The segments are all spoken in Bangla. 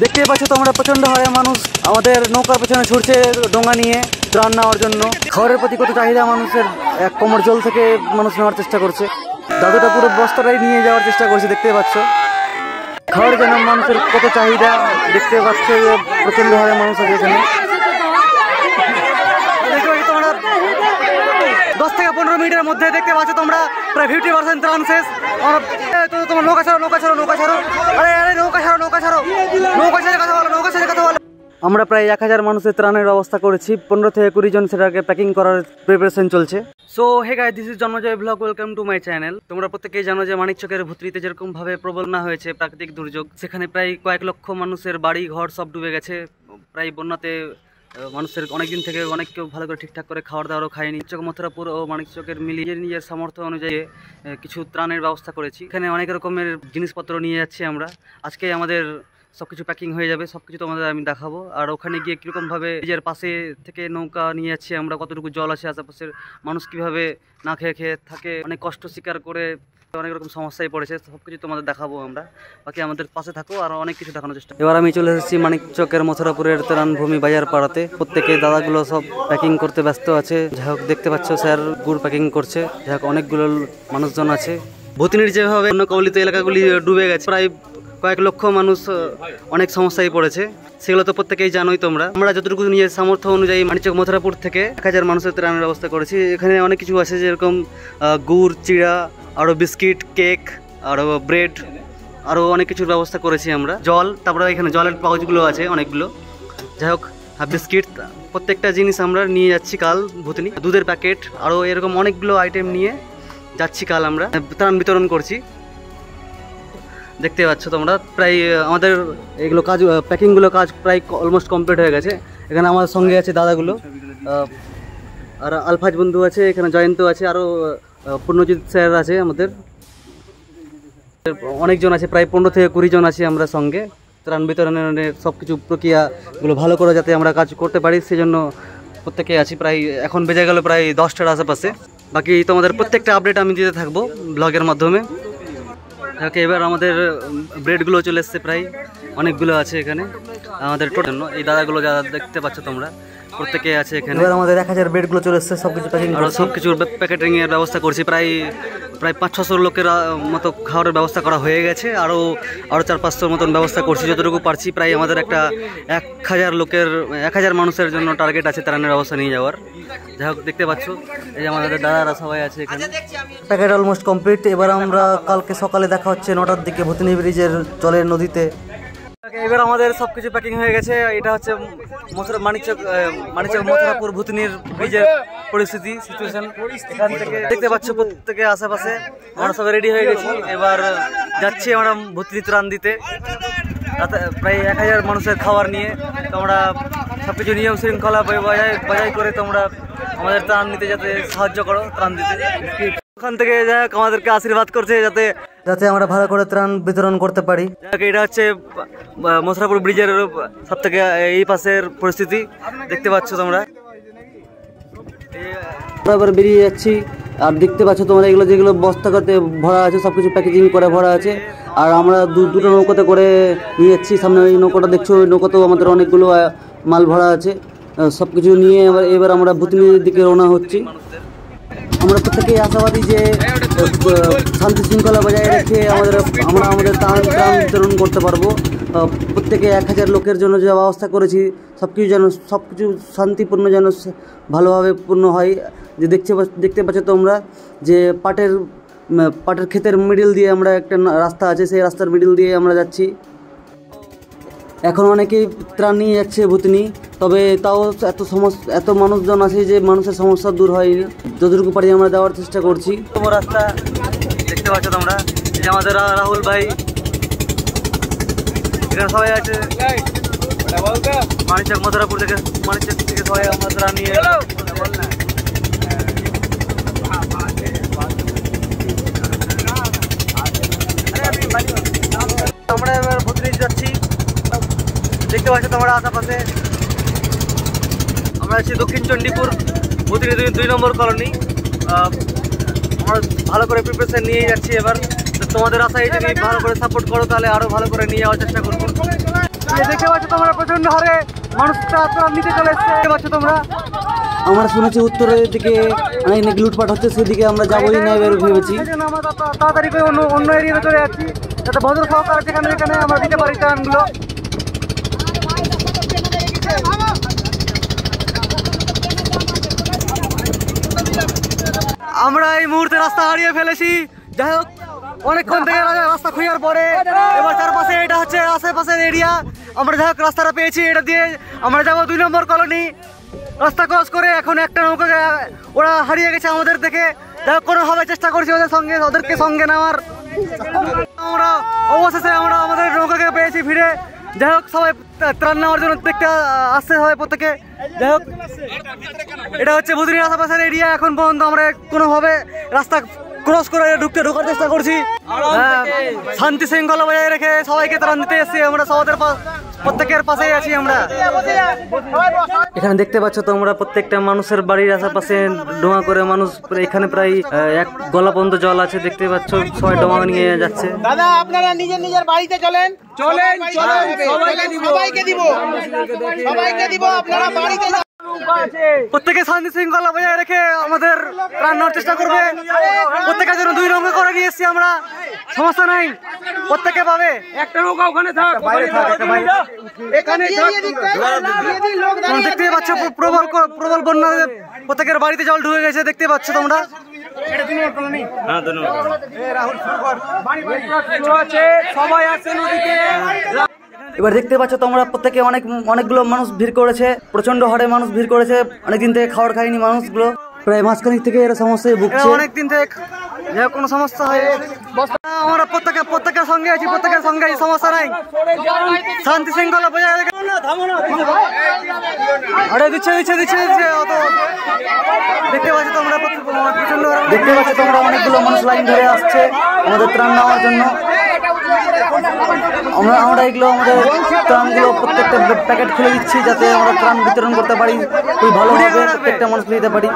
দেখতেই পাচ্ছ তোমরা প্রচণ্ড হারে মানুষ আমাদের নৌকার পেছনে ছুটছে ডোঙা নিয়ে ত্রাণ নেওয়ার জন্য। খাবারের প্রতি কত চাহিদা মানুষের, এক কোমর জল থেকে মানুষ নেওয়ার চেষ্টা করছে। দাদুটা পুরো বস্তাটাই নিয়ে যাওয়ার চেষ্টা করছে, দেখতে পাচ্ছ। খাবারের জন্য মানুষের কত চাহিদা, দেখতে পাচ্ছ যে প্রচণ্ড হারে মানুষ আছে এখানে। 10 থেকে 15 মিনিটের মধ্যে দেখতে পাচ্ছ তোমরা প্রায় 50% ত্রাণ শেষ। তোমার নৌকা ছাড়ো, নৌকা ছাড়ো, নৌকা ছাড়ো, আরে নৌকা ছাড়ো, নৌকা ছাড়ো, নৌকা ছেড়ে কথা বলো, নৌকা ছেড়ে কথা বলো। আমরা প্রায় 1000 মানুষের ত্রাণের ব্যবস্থা করেছি। 15 থেকে 20 জন সেটাকে প্যাকিং করার প্রিপারেশন চলছে। So hey guys, this is Janmajoy vlog, welcome to my channel. তোমরা প্রত্যেকেই জানো যে মানিকচকের ভুতরিতে যেরকম ভাবে প্রবল হয়েছে প্রাকৃতিক দুর্যোগ, সেখানে প্রায় কয়েক লক্ষ মানুষের বাড়ি ঘর সব ডুবে গেছে। প্রায় বন্যাতে মানুষের অনেকদিন থেকে অনেক কেউ ভালো করে ঠিকঠাক করে খাওয়ার দাওয়ারও খায়নি। চক মথুরাপুর ও মানিকচকের মিলিয়ে নিজের সামর্থ্য অনুযায়ী কিছু ত্রাণের ব্যবস্থা করেছি। এখানে অনেক রকমের জিনিসপত্র নিয়ে যাচ্ছি আমরা। আজকে আমাদের সবকিছু প্যাকিং হয়ে যাবে, সবকিছু তোমাদের আমি দেখাবো। আর ওখানে গিয়ে কীরকমভাবে নিজের পাশে থেকে নৌকা নিয়ে যাচ্ছি আমরা, কতটুকু জল আছে আশেপাশের মানুষ কীভাবে না খেয়ে খেয়ে থাকে, অনেক কষ্ট স্বীকার করে অনেক রকম সমস্যায় পড়েছে, সবকিছু তোমাদের দেখাবো আমরা। বাকি আমাদের পাশে থাকো, আর অনেক কিছু দেখানোর চেষ্টা। এবার আমি চলে এসেছি মানিকচকের মথুরাপুরের ত্রাণভূমি বাজার পাড়াতে। প্রত্যেকে দাদাগুলো সব প্যাকিং করতে ব্যস্ত আছে। যাই হোক, দেখতে পাচ্ছ স্যার গুড় প্যাকিং করছে। যাই হোক, অনেকগুলো মানুষজন আছে। ভূতনির যেভাবে অন্য কবলিত এলাকাগুলি ডুবে গেছে, প্রায় কয়েক লক্ষ মানুষ অনেক সমস্যায় পড়েছে, সেগুলো তো প্রত্যেকেই জানোই তোমরা। আমরা যতটুকু নিজের সামর্থ্য অনুযায়ী মানিকচক মথুরাপুর থেকে 1000 মানুষের ত্রাণের ব্যবস্থা করেছি। এখানে অনেক কিছু আছে, যেরকম গুড়, চিড়া, আরও বিস্কিট, কেক, আরও ব্রেড, আরও অনেক কিছুর ব্যবস্থা করেছি আমরা। জল, তারপরে এখানে জলের পাউচগুলো আছে অনেকগুলো। যাই হোক, বিস্কিট, প্রত্যেকটা জিনিস আমরা নিয়ে যাচ্ছি কাল ভুতনি। দুধের প্যাকেট, আরও এরকম অনেকগুলো আইটেম নিয়ে যাচ্ছি কাল আমরা। ত্রাণ বিতরণ করছি, দেখতে পাচ্ছ তোমরা। প্রায় আমাদের এগুলো কাজ, প্যাকিংগুলো কাজ প্রায় অলমোস্ট কমপ্লিট হয়ে গেছে। এখানে আমার সঙ্গে আছে দাদাগুলো, আর আলফাজ বন্ধু আছে, এখানে জয়ন্ত আছে, আরও পূর্ণজিৎ স্যার আছে, আমাদের অনেকজন আছে, প্রায় 15 থেকে 20 জন আছি আমরা সঙ্গে। ত্রাণ বিতরণের সব কিছু প্রক্রিয়াগুলো ভালো করে যাতে আমরা কাজ করতে পারি, সেজন্য প্রত্যেকে আছি। প্রায় এখন বেজে গেল প্রায় 10টার আশেপাশে। বাকি তোমাদের প্রত্যেকটা আপডেট আমি দিতে থাকবো ব্লগের মাধ্যমে। ওকে, এবার আমাদের ব্রেডগুলো চলে এসছে, প্রায় অনেকগুলো আছে এখানে আমাদের জন্য। এই দাদাগুলো যারা দেখতে পাচ্ছ তোমরা, প্রত্যেকে আছে এখানে। এবার আমাদের 1000 ব্রেডগুলো চলে এসছে, সবকিছু প্যাকিং আর সবকিছুর প্যাকেটিংয়ের ব্যবস্থা করছি। প্রায় 500-600 লোকের মতো খাওয়ার ব্যবস্থা করা হয়ে গেছে। আরও 400-500 মতন ব্যবস্থা করছি যতটুকু পারছি। প্রায় আমাদের একটা 1000 মানুষের জন্য টার্গেট আছে ত্রাণের ব্যবস্থা নিয়ে যাওয়ার। যাই হোক, দেখতে পাচ্ছ এই যে আমাদের দাদারা সবাই আছে এখানে। Packet almost complete. এবার আমরা কালকে সকালে দেখা হচ্ছে 9টার দিকে ভুতনি ব্রিজের জলের নদীতে। এবার আমাদের সবকিছু প্যাকিং হয়ে গেছে। এটা হচ্ছে মানিকচক মথুরাপুর ভুতনির ব্রিজের পরিস্থিতি, সিচুয়েশন। এখান থেকে দেখতে পাচ্ছ প্রত্যেকে আশেপাশে আমরা সবাই রেডি হয়ে গেছি। এবার যাচ্ছি আমরা ভুতনি ত্রাণ দিতে, প্রায় 1000 মানুষের খাবার নিয়ে। তোমরা সবকিছু নিয়ম শৃঙ্খলা বজায় করে তোমরা আমাদের ত্রাণ নিতে যাতে সাহায্য করো, ত্রাণ দিতে। ওখান থেকে যাই হোক আমাদেরকে আশীর্বাদ করছে যাতে আমরা ভালো করে ত্রাণ বিতরণ করতে পারি। এটা হচ্ছে মথুরাপুর ব্রিজের সব থেকে এই পাশের পরিস্থিতি, দেখতে পাচ্ছ তোমরা। এবার বেরিয়ে যাচ্ছি, আর দেখতে পাচ্ছ তোমরা এগুলো যেগুলো বস্তা করতে ভরা আছে, সবকিছু প্যাকেজিং করে ভরা আছে। আর আমরা দুটো নৌকাতে করে নিয়ে যাচ্ছি। সামনে ওই নৌকাটা দেখছো, ওই নৌকাতেও আমাদের অনেকগুলো মাল ভরা আছে। সবকিছু নিয়ে এবার আমরা ভুতনির দিকে রওনা হচ্ছি। আমরা প্রত্যেকেই আশাবাদী যে শান্তি শৃঙ্খলা বজায় রেখে আমরা আমাদের ত্রাণ বিতরণ করতে পারবো। প্রত্যেকে 1000 লোকের জন্য যে ব্যবস্থা করেছি, সবকিছু শান্তিপূর্ণ যেন ভালোভাবে পূর্ণ হয়। যে দেখতে পাচ্ছ তোমরা যে পাটের ক্ষেতের মিডিল দিয়ে আমরা একটা রাস্তা আছে, সেই রাস্তার মিডিল দিয়ে আমরা যাচ্ছি। এখন অনেকেই ত্রাণ নিয়ে যাচ্ছে ভুতনি, তবে তাও এত মানুষজন আছে যে মানুষের সমস্যা দূর হয়নি। যতটুকু পারি আমরা দেওয়ার চেষ্টা করছি। তোমার রাস্তা দেখতে পাচ্ছ তোমরা, এই যে আমাদের রাহুল ভাই, এখানে সবাই আছে মানিকচক মথুরাপুর থেকে। মানিকচক থেকে সবাই আমরা ত্রাণ নিয়ে আমরা এবার ভুতনি যাচ্ছি। দেখতে পাচ্ছ তোমরা আশেপাশে আমরা আছি দক্ষিণ চণ্ডীপুর ভুতনি 2 নম্বর কলোনি। আমরা ভালো করে প্রিপারেশন নিয়ে যাচ্ছি। এবার তোমাদের আশায় যদি ভালো করে সাপোর্ট করো, তাহলে আরও ভালো করে নিয়ে যাওয়ার চেষ্টা করবো। দেখতে পাচ্ছ তোমরা প্রচন্ড হারে মানুষ ত্রাণ নিতে চলে এসছে, দেখতে পাচ্ছ তোমরা। আমরা শুনেছি উত্তরের দিকে অনেক লুটপাট হচ্ছে, সেদিকে আমরা যাবোই না এবার ভেবেছি। আমরা তাড়াতাড়ি করে অন্য এরিয়াতে চলে যাচ্ছি, যাতে ভদ্র সহকার যেখানে যেখানে আমরা দিতে পারি ত্রাণগুলো। আমরা এই মুহূর্তে রাস্তা হারিয়ে ফেলেছি। যাই হোক, অনেকক্ষণ থেকে রাস্তা খোঁজার পরে এবার চারপাশে এটা হচ্ছে আশেপাশের এরিয়া। আমরা যাই হোক রাস্তাটা পেয়েছি, এটা দিয়ে আমরা যাবো 2 নম্বর কলোনি। রাস্তা ক্রস করে এখন একটা নৌকাকে ওরা হারিয়ে গেছে আমাদের দেখে। যাই হোক কোনোভাবে চেষ্টা করছি ওদেরকে সঙ্গে নেওয়ার। আমরা অবশেষে আমরা আমাদের নৌকাকে পেয়েছি ফিরে। যাই হোক সবাই ত্রাণ নেওয়ার জন্য দেখতে আসতে হয় প্রত্যেকে। যাই হোক এটা হচ্ছে বুধুনির আশেপাশের এরিয়া। এখন পর্যন্ত আমরা কোনোভাবে রাস্তা ক্রস করে ঢোকার চেষ্টা করছি। শান্তি শৃঙ্খলা বজায় রেখে সবাইকে ত্রাণ দিতে এসেছি আমরা, সবাদের প্রত্যেকের পাশেই আছি আমরা। এখানে দেখতে পাচ্ছ তোমরা প্রত্যেকটা মানুষের বাড়ির আশেপাশে ডোঙা করে মানুষ, এখানে প্রায় 1 গলা পর্যন্ত জল আছে, দেখতে পাচ্ছ সবাই ডোঙা নিয়ে যাচ্ছে। দাদা আপনারা নিজের নিজের বাড়িতে চলেন, সবাইকে দিব আপনারা বাড়িতে। প্রত্যেকে শান্তি শৃঙ্খলা বজায় রেখে আমাদের ত্রাণ নেওয়ার চেষ্টা করবে। প্রত্যেকের জন্য 2 নৌকা করে নিয়ে এসেছি আমরা, সমস্যা নাই, প্রত্যেকে পাবে। একটা নৌকা ওখানে থাক, এখানে দেখতে পাচ্ছ প্রবল বন্যা, প্রত্যেকের বাড়িতে জল ঢুকে গেছে, দেখতে পাচ্ছ তোমরা। সবাই আছে নদীতে। এবার দেখতে পাচ্ছ তোমরা প্রত্যেকে অনেকগুলো মানুষ ভিড় করেছে, প্রচন্ড হারে মানুষ ভিড় করেছে। অনেকদিন থেকে খাবার খায়নি মানুষগুলো, প্রায় মাঝখানিক থেকে এরা সমস্যায় ভুগছে। অনেকদিন থেকে কোনো সমস্যা হয়, আমরা প্রত্যেকের সঙ্গে আছি, প্রত্যেকের সঙ্গে আছি, সমস্যা নাই, শান্তি শৃঙ্খলা বজায় রেখে। আরে দিচ্ছে অত দেখতে পাচ্ছ তোমরা প্রচন্ড, দেখতে পাচ্ছ তোমরা অনেকগুলো মানুষ লাইন ধরে আসছে আমাদের ত্রাণ নেওয়ার জন্য। আমরা এগুলো আমাদের ত্রাণগুলো প্রত্যেকটা প্যাকেট খুলে দিচ্ছি, যাতে আমরা ত্রাণ বিতরণ করতে পারি, খুব ভালোভাবে প্রত্যেকটা মানুষ দিতে পারি।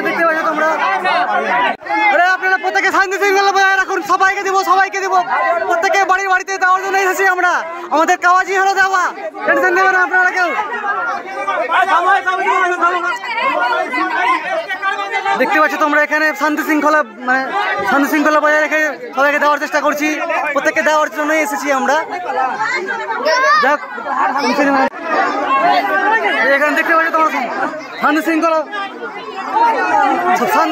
দেখতে পাচ্ছ তোমরা, আপনারা প্রত্যেকে শান্তি শৃঙ্খলা বজায় রাখুন, সবাইকে দিব প্রত্যেকে বাড়িতে দেওয়ার জন্য এসেছি আমরা। আমাদের কাজই হলো দেওয়া, টেনশন নেবেন না আপনারা কেউ। দেখতে পাচ্ছ তোমরা এখানে শান্তি শৃঙ্খলা বজায় রেখে সবাইকে দেওয়ার চেষ্টা করছি, প্রত্যেককে দেওয়ার জন্যই এসেছি আমরা। যাক এখানে দেখতে পাচ্ছ তোমরা শান্তি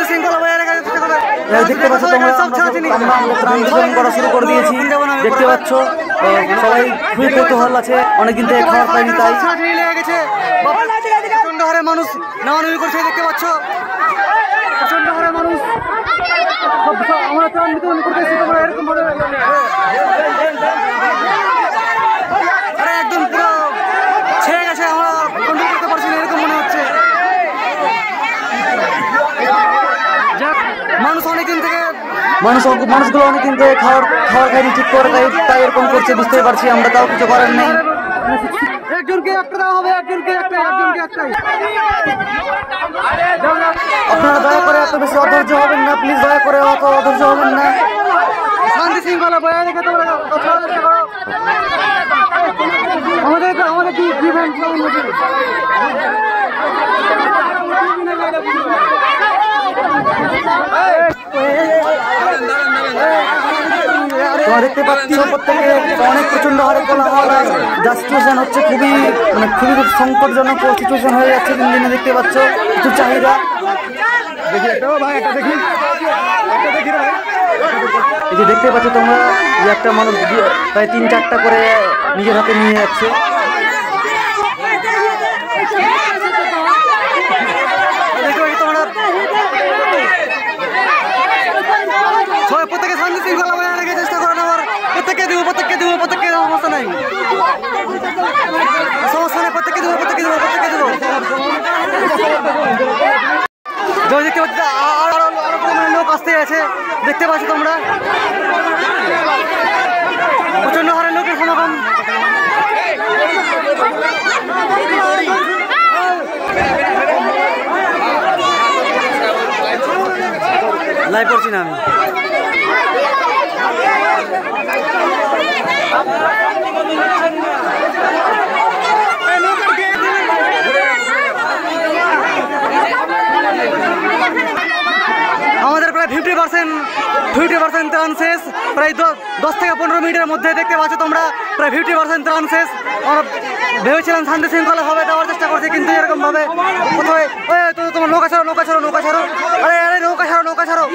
শৃঙ্খলা বজায় রেখে চেষ্টা করবে। দেখতে পাচ্ছ তোমরা ত্রাণ করা শুরু করে দিয়েছি, দেখতে পাচ্ছ সবাই খুবই কৌতূহল আছে, অনেকদিন থেকে খাবার পায়নি, তাই লেগে গেছে। প্রচন্ড হারে মানুষ নামানামি করছে, দেখতে পাচ্ছ প্রচন্ড হারে মানুষ। আমরা ত্রাণ বিতরণ করতেছি, তোমরা এরকম ভাবে একদম পুরো ছেড়ে গেছে, আমরা কন্ট্রোল করতে পারছি না, এরকম মনে হচ্ছে। যাক মানুষগুলো অনেকদিন থেকে খাবার খায়নি ঠিক করে, তাই এরকম করছে, বুঝতে পারছি আমরা, তাও কিছু করার নেই। একজনকে একটা দেওয়া হবে, একজনকে একটাই। আপনারা দয়া করে এত বেশি অধৈর্য হবেন না, প্লিজ দয়া করে অত অধৈর্য হবেন না, শান্তি শৃঙ্খলা বজায় রেখে তোমরা চেষ্টা করো। আমাদের কি তোমরা দেখতে পাচ্ছ প্রত্যেকে অনেক প্রচন্ড হারে কোলাহল, যা সিচুয়েশন হচ্ছে খুবই সংকটজনক সিচুয়েশন হয়ে যাচ্ছে দিন দিনে। দেখতে পাচ্ছ কিছু চাহিদা, এই যে দেখতে পাচ্ছ তোমরা যে একটা মানুষ প্রায় 3-4টা করে নিজের হাতে নিয়ে যাচ্ছে। তোমরা সবাই প্রত্যেকে শান্তি শৃঙ্খলা বজায় রেখে চেষ্টা করে নেওয়ার, প্রত্যেককে দিব সমস্যা নাই, প্রত্যেককে দিব। দেখতে পাচ্ছি আরো লোক আসতে আছে, দেখতে পাচ্ছ তোমরা প্রচন্ড হারে লোকের সমাগম। লাইভ করছি না আমি। আমাদের প্রায় 50% ত্রাণ শেষ। প্রায় 10 থেকে 15 মিনিটের মধ্যে দেখতে পাচ্ছ তোমরা প্রায় 50% ত্রাণ শেষ। আমরা ভেবেছিলাম শান্তি শৃঙ্খলা হবে, দেওয়ার চেষ্টা করছি, কিন্তু এরকম ভাবে কোথায় তোমার নৌকা ছাড়ো নৌকা ছাড়ো নৌকা ছাড়ো, আরে আরে নৌকা ছাড়ো নৌকা ছাড়ো,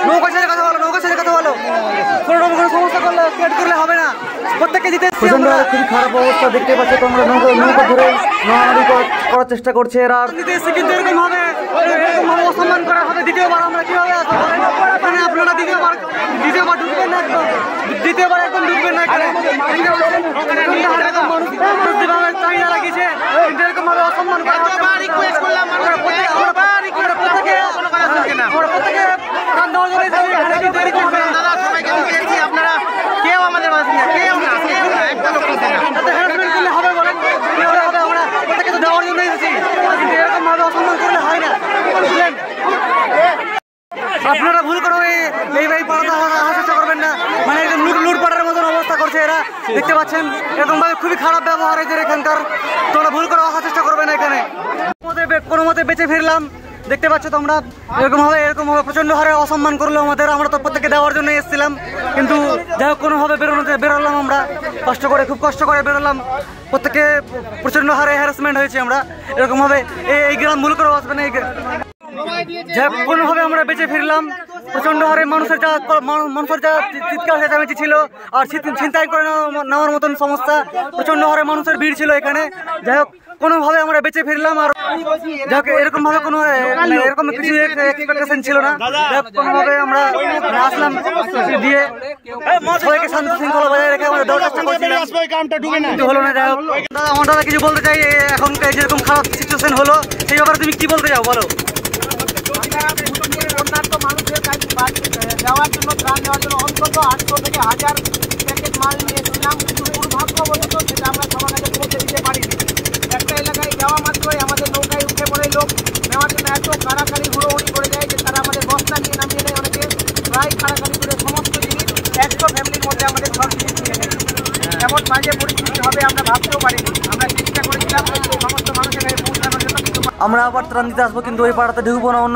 নৌকা ছেড়ে কথা বলো, নৌকা ছেড়ে কথা বলো। কোনো সমস্যা করলে ক্রিয়েট করলে হবে না, প্রত্যেককে জিতে খুবই খারাপ অবস্থা দেখতে পাচ্ছ তোমরা। নৌকা ধরে নড়ানড়ি করার চেষ্টা করছে এরা, কিন্তু এরকম ভাবে অসম্মান করা হবে। দ্বিতীয়বার আমরা কিভাবে মানে আপনারা দ্বিতীয়বার ঢুকবেন না, দ্বিতীয়বার একদম ঢুকবেন না। চাহিদা লাগিয়েছে, কিন্তু এরকম ভাবে অসম্মান করা আপনারা কেউ আমাদের হবে বলেন, হবে আমরা প্রত্যেকে তো দেওয়ার জন্য এসেছি, কিন্তু এরকম ভাবে অসম্মান করলে হয় না, বুঝলেন? আপনারা ভুল করো, এই পাড়াতে আসার চেষ্টা করবেন না। মানে একদম লুটপাটের মতন অবস্থা করছে এরা, দেখতে পাচ্ছেন এরকম ভাবে খুবই খারাপ ব্যবহার এদের এখানকার। তোমরা ভুল করে আসার চেষ্টা করবে না এখানে। কোনো মতে বেঁচে ফিরলাম, দেখতে পাচ্ছ তোমরা। এরকম ভাবে প্রচন্ড হারে অসম্মান করলো আমাদের। আমরা তো প্রত্যেকে দেওয়ার জন্য এসেছিলাম, কিন্তু যাই হোক কোনোভাবে বেরোলাম আমরা, খুব কষ্ট করে বেরোলাম। প্রত্যেকে প্রচন্ড হারে হ্যারাসমেন্ট হয়েছে আমরা। এরকম ভাবে এই গ্রাম ভুল করে আসবে না। কোনোভাবে আমরা বেঁচে ফিরলাম। প্রচন্ড হারে মানুষের যা চিৎকার চেঁচামেচি ছিল, আর ছিনতাই করে নেওয়ার মতন সমস্যা, প্রচন্ড হারে মানুষের ভিড় ছিল এখানে। যাই হোক কোনোভাবে আমরা বেঁচে ফিরলাম। আর যাই হোক এরকম কিছু এক্সপেকটেশন ছিল না। যাই হোক কোনোভাবে আমরা আসলাম দিয়ে সবাইকে শান্তি শৃঙ্খলা বজায় রেখে আমরা দেওয়ার চেষ্টা করছিলাম, কিন্তু হলো না। যাই হোক আমার দাদা কিছু বলতে চাই, এখনকার যেরকম খারাপ সিচুয়েশন হলো সেই ব্যাপারে তুমি কি বলতে চাও বলো? অন্যান্য মানুষের কাছে দেওয়ার জন্য, ত্রাণ দেওয়ার জন্য অন্তত 800 থেকে 1000 প্যাকেট মাল নিয়ে এসেছিলাম, কিন্তু দুর্ভাগ্যবশত সেটা আমরা সবার কাছে পৌঁছে দিতে পারিনি। একটা এলাকায় যাওয়া মাত্রই আমাদের নৌকায় উঠে পড়ে লোক নেওয়ার জন্য এত কাড়াকাড়ি হুড়োহুড়ি করে যায় যে তারা আমাদের বস্তা নিয়ে নামিয়ে নেয়। অনেকে প্রায় কাড়াকাড়ি করে সমস্ত জিনিস 100 ফ্যামিলির মধ্যে আমাদের সব জিনিস নিয়ে নেয়। এমন বাজে পরিস্থিতি হবে আমরা ভাবতেও পারিনি। আমরা চেষ্টা করেছিলাম সমস্ত মানুষের কাছে পৌঁছানোর জন্য, কিন্তু আমরা আবার ত্রাণ দিতে আসবো, কিন্তু ওই পাড়াতে ঢুকবো না, অন্য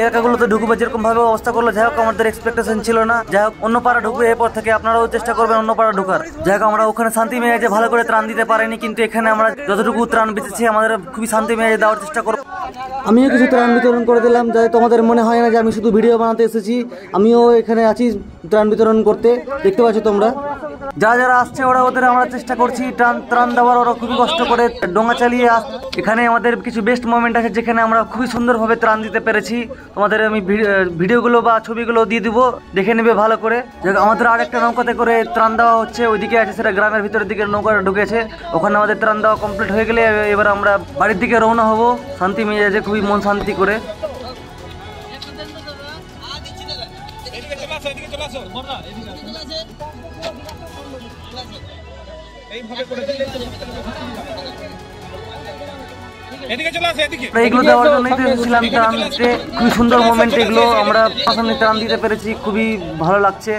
এলাকাগুলোতে ঢুকবো। যেরকম ভাবে অবস্থা করলো, যাই হোক আমাদের এক্সপেকটেশন ছিল না। যাই হোক অন্য পাড়া ঢুকবে, এরপর থেকে আপনারাও চেষ্টা করবেন অন্য পাড়া ঢুকার। যাই হোক আমরা ওখানে শান্তি মেয়াজে ভালো করে ত্রাণ দিতে পারিনি, কিন্তু এখানে আমরা যতটুকু ত্রাণ বেঁচেছি আমাদের খুবই শান্তি মেয়াজে দেওয়ার চেষ্টা করবো। আমিও কিছু ত্রাণ বিতরণ করে দিলাম, যাতে তোমাদের মনে হয় না যে আমি শুধু ভিডিও বানাতে এসেছি। আমিও এখানে আছি ত্রাণ বিতরণ করতে, দেখতে পাচ্ছ তোমরা। যারা আসছে ওদের আমরা চেষ্টা করছি ত্রাণ দেওয়ার। ওরা খুবই কষ্ট করে ডোঙা চালিয়ে এখানে আমাদের কিছু বেস্ট মোমেন্ট আছে যেখানে আমরা খুবই সুন্দরভাবে ত্রাণ দিতে পেরেছি। তোমাদের আমি ভিডিওগুলো বা ছবিগুলো দিয়ে দিব, দেখে নেবে ভালো করে। আমাদের আরেকটা নৌকাতে করে ত্রাণ দেওয়া হচ্ছে, ওইদিকে আছে, সেটা গ্রামের ভিতরের দিকে নৌকাটা ঢুকেছে। ওখানে আমাদের ত্রাণ দেওয়া কমপ্লিট হয়ে গেলে এবার আমরা বাড়ির দিকে রওনা হব শান্তি মেজাজে, খুবই মন শান্তি করে। এগুলো দেওয়ার জন্যই তো এসেছিলাম ত্রাণ দিতে। খুবই সুন্দর মোমেন্ট এগুলো, আমরা পাশাপাশি ত্রাণ দিতে পেরেছি, খুবই ভালো লাগছে।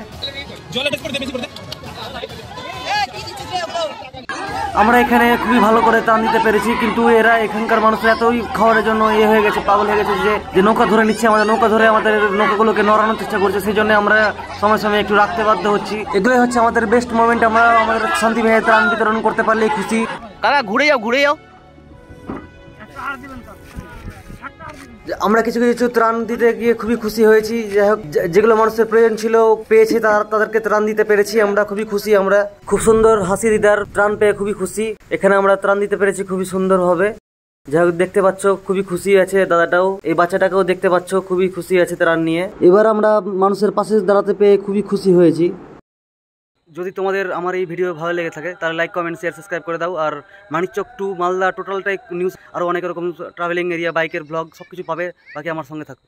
আমরা এখানে খুবই ভালো করে ত্রাণ দিতে পেরেছি, কিন্তু এরা এখানকার মানুষরা এতই খাওয়ারের জন্য হয়ে গেছে, পাগল হয়ে গেছে যে নৌকা ধরে নিচ্ছে, আমাদের নৌকা ধরে আমাদের নৌকাগুলোকে নড়ানোর চেষ্টা করছে। সেই জন্য আমরা সময় সময় একটু রাখতে বাধ্য হচ্ছি। এগুলোই হচ্ছে আমাদের বেস্ট মোমেন্ট। আমরা আমাদের শান্তি মেয়ে ত্রাণ বিতরণ করতে পারলেই খুশি। কাকা ঘুরে যাও। আমরা কিছু ত্রাণ দিতে গিয়ে খুবই খুশি হয়েছি। যাই হোক যেগুলো মানুষের প্রয়োজন ছিল পেয়েছে, তাদেরকে ত্রাণ দিতে পেরেছি, আমরা খুবই খুশি। আমরা খুব সুন্দর হাসি দিদার ত্রাণ পেয়ে খুবই খুশি। এখানে আমরা ত্রাণ দিতে পেরেছি খুবই সুন্দর ভাবে। যাই হোক দেখতে পাচ্ছ খুবই খুশি আছে দাদাটাও, এই বাচ্চাটাকেও দেখতে পাচ্ছ খুবই খুশি আছে ত্রাণ নিয়ে। এবার আমরা মানুষের পাশে দাঁড়াতে পেয়ে খুবই খুশি হয়েছি। যদি তোমাদের আমার এই ভিডিও ভালো লেগে থাকে তাহলে লাইক, কমেন্ট, শেয়ার, সাবস্ক্রাইব করে দাও। আর মানিকচক টু মালদা টোটালটাই নিউজ, আরও অনেক রকম ট্রাভেলিং এরিয়া, বাইকের ব্লগ সব কিছু পাবে। বাকি আমার সঙ্গে থাকো।